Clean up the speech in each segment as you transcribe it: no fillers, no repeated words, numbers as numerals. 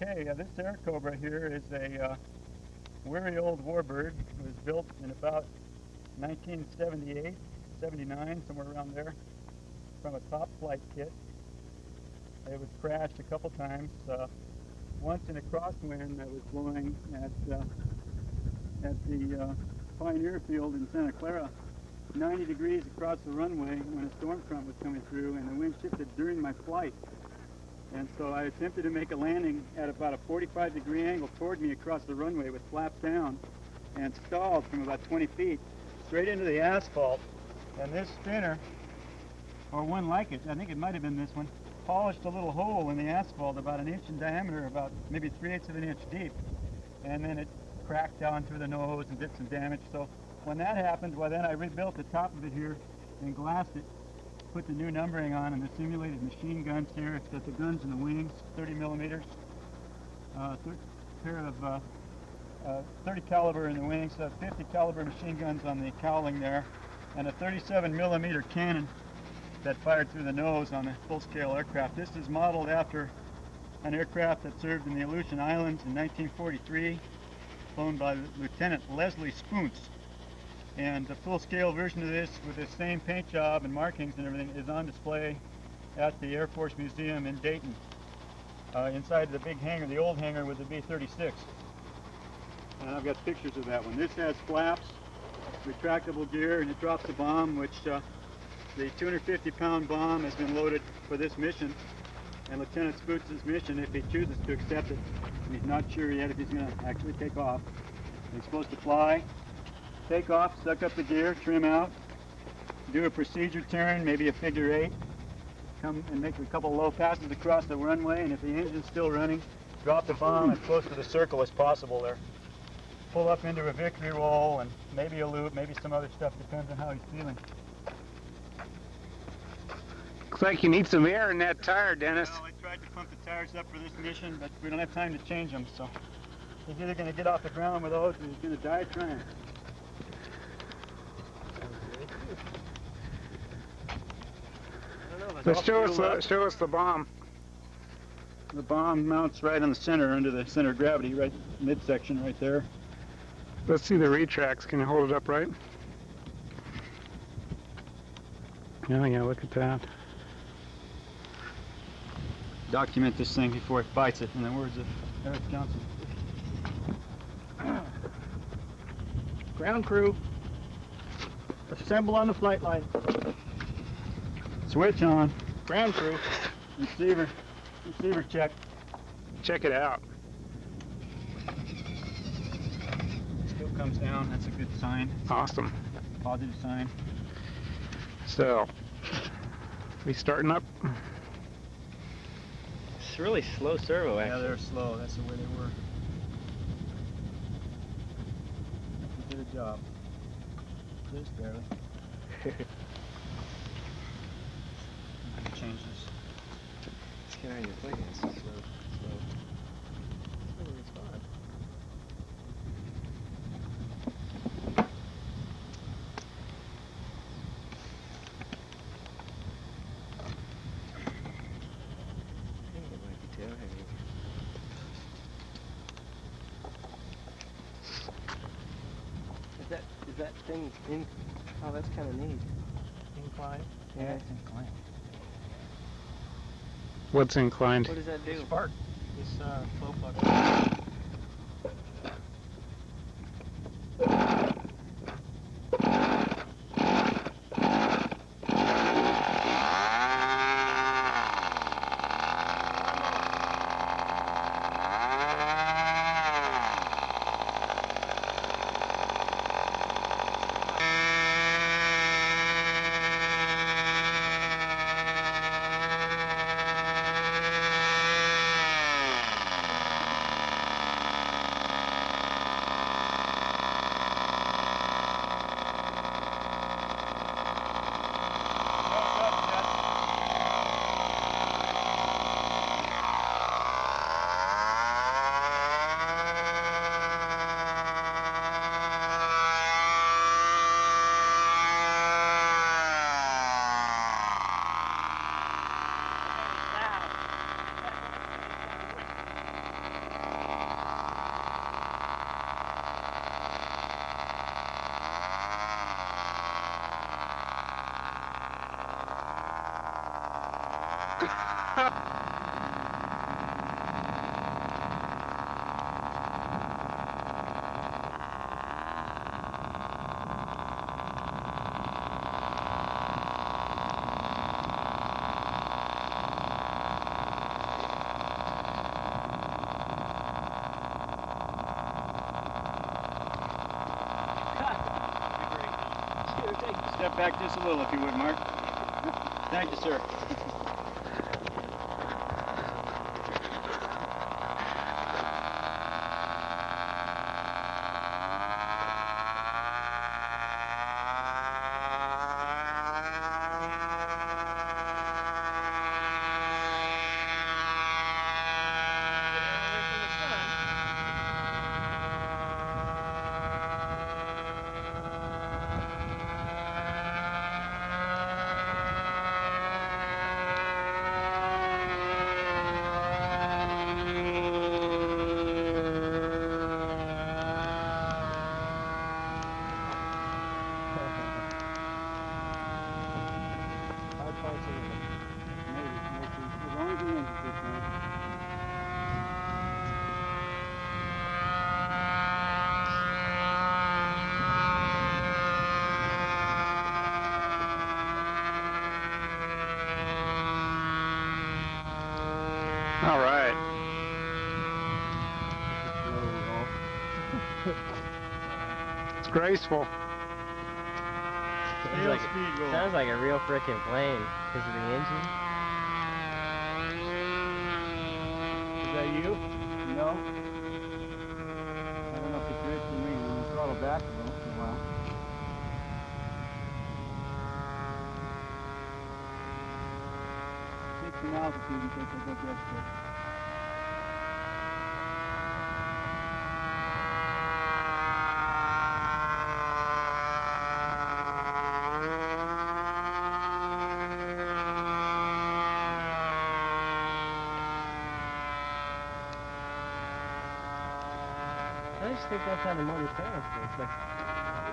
Okay, this Airacobra here is a weary old warbird. It was built in about 1978, 79, somewhere around there, from a top flight kit. It was crashed a couple times. Once in a crosswind that was blowing at the Pioneer Field in Santa Clara, 90 degrees across the runway when a storm front was coming through, and the wind shifted during my flight. And so I attempted to make a landing at about a 45-degree angle toward me across the runway with flaps down, and stalled from about 20 feet straight into the asphalt. And this spinner, or one like it, I think it might have been this one, polished a little hole in the asphalt about 1 inch in diameter, about maybe 3/8 of an inch deep. And then it cracked down through the nose and did some damage. So when that happened, well, then I rebuilt the top of it here and glassed it, put the new numbering on, and the simulated machine guns here. It's got the guns in the wings, 30 millimeters, pair of 30 caliber in the wings, 50 caliber machine guns on the cowling there, and a 37 millimeter cannon that fired through the nose on a full-scale aircraft. This is modeled after an aircraft that served in the Aleutian Islands in 1943, flown by Lieutenant Leslie Spoons. And the full-scale version of this, with the same paint job and markings and everything, is on display at the Air Force Museum in Dayton, inside the big hangar, the old hangar with the B-36. And I've got pictures of that one. This has flaps, retractable gear, and it drops a bomb, which the 250-pound bomb has been loaded for this mission. And Lieutenant Spoots' mission, if he chooses to accept it, and he's not sure yet if he's going to actually take off. He's supposed to fly, take off, suck up the gear, trim out, do a procedure turn, maybe a figure 8, come and make a couple low passes across the runway, and if the engine's still running, drop the bomb as close to the circle as possible there. Pull up into a victory roll and maybe a loop, maybe some other stuff, depends on how he's feeling. Looks like you need some air in that tire, Dennis. Well, I tried to pump the tires up for this mission, but we don't have time to change them, so he's either going to get off the ground with those or he's going to die trying. Let's show us the bomb. The bomb mounts right on the center, under the center of gravity, right midsection right there. Let's see the retracts. Can you hold it up right? Yeah, look at that. Document this thing before it bites it, in the words of Eric Johnson. Ground crew, assemble on the flight line. Switch on. Ground crew. Receiver check. Check it out. Still comes down, that's a good sign. Awesome. Positive sign. So, we starting up? It's really slow servo, actually. Yeah, they're slow, that's the way they were. They did a job. Just barely. Change this. Let's get on your plane. It's slow. It's fine. I think it might be tail hanging. Is that thing in? Oh, that's kind of neat. Incline? Yeah, it's inclined. What's inclined? What does that do? Spark. This flow plug. Step back just a little if you would, Mark. Thank you, sir. All right. It's graceful. Sounds like a real frickin' plane because of the engine. Is that you? No. I don't know if it's Rich or me. We can throttle back a little for a while. Take some altitude and take a look extra. I just think that's how the motor sounds. It's like,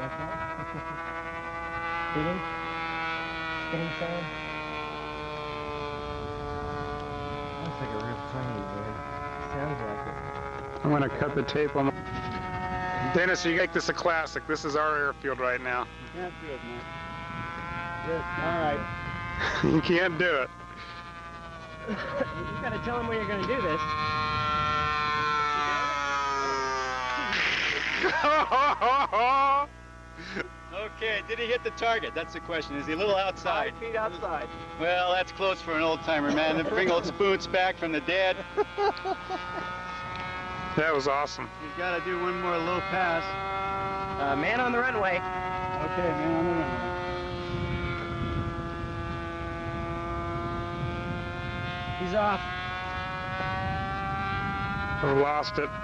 like that. Spinning sound. That's like a real plane, man. Sounds like it. I'm gonna cut the tape on. Dennis, you make this a classic. This is our airfield right now. You can't do it, man. Good. All right. You can't do it. You gotta tell him when you're gonna do this. Okay, did he hit the target? That's the question. Is he a little outside? 5 feet outside. Well, that's close for an old timer, man. The bring old spoons back from the dead. That was awesome. He's got to do one more low pass. Man on the runway. Okay, man on the runway. He's off. I lost it. Man,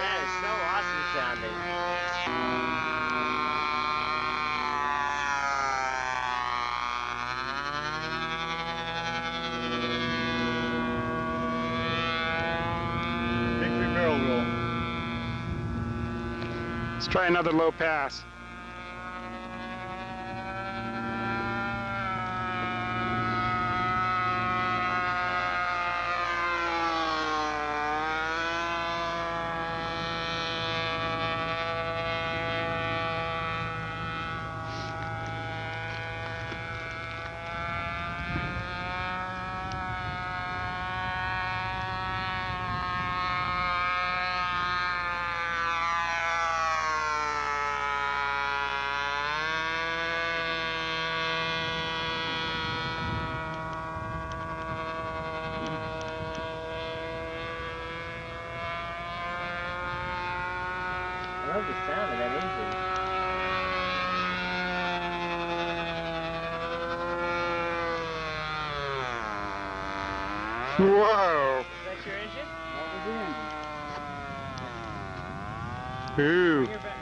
that is so awesome sounding. Victory barrel roll. Let's try another low pass. I love the sound of that engine. Whoa! Is that your engine? That was the engine. Ooh. Bring her back.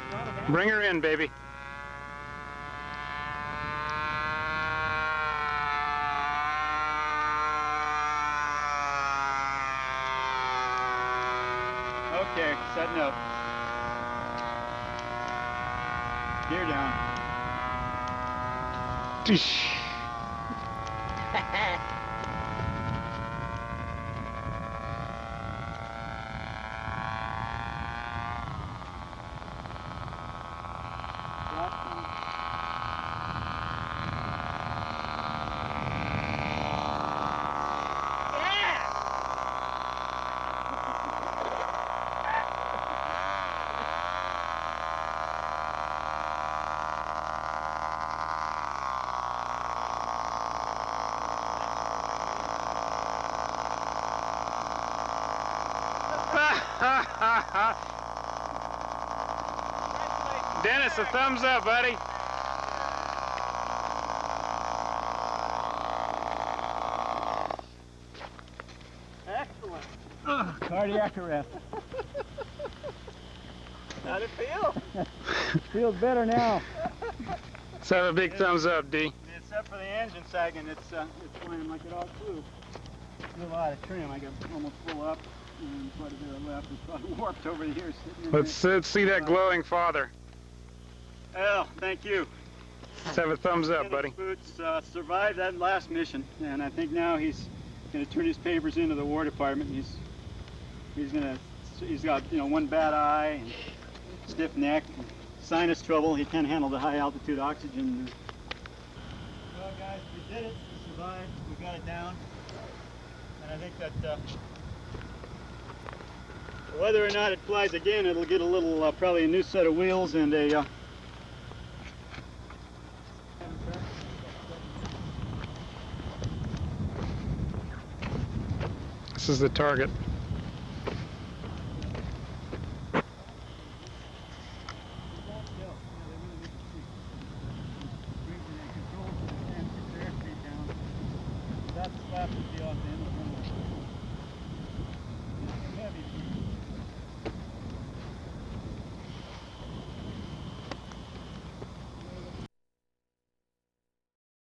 Throttle down. Bring her in, baby. Okay, setting up. Gear down. Dennis, a thumbs up, buddy. Excellent. Cardiac arrest. How'd it feel? Feels better now. Let's have a big thumbs up, D. Except for the engine sagging, it's flying like it all flew. There's a lot of trim. I got almost full up and quite a bit of left. It's probably warped over the years. Let's see that glowing father. Oh, thank you. Let's have a thumbs up, buddy. Boots survived that last mission, and I think now he's going to turn his papers into the War Department. He's got one bad eye, and stiff neck, and sinus trouble. He can't handle the high altitude oxygen. Well, guys, we did it. We survived. We got it down, and I think that whether or not it flies again, it'll get a little probably a new set of wheels and a. This is the target.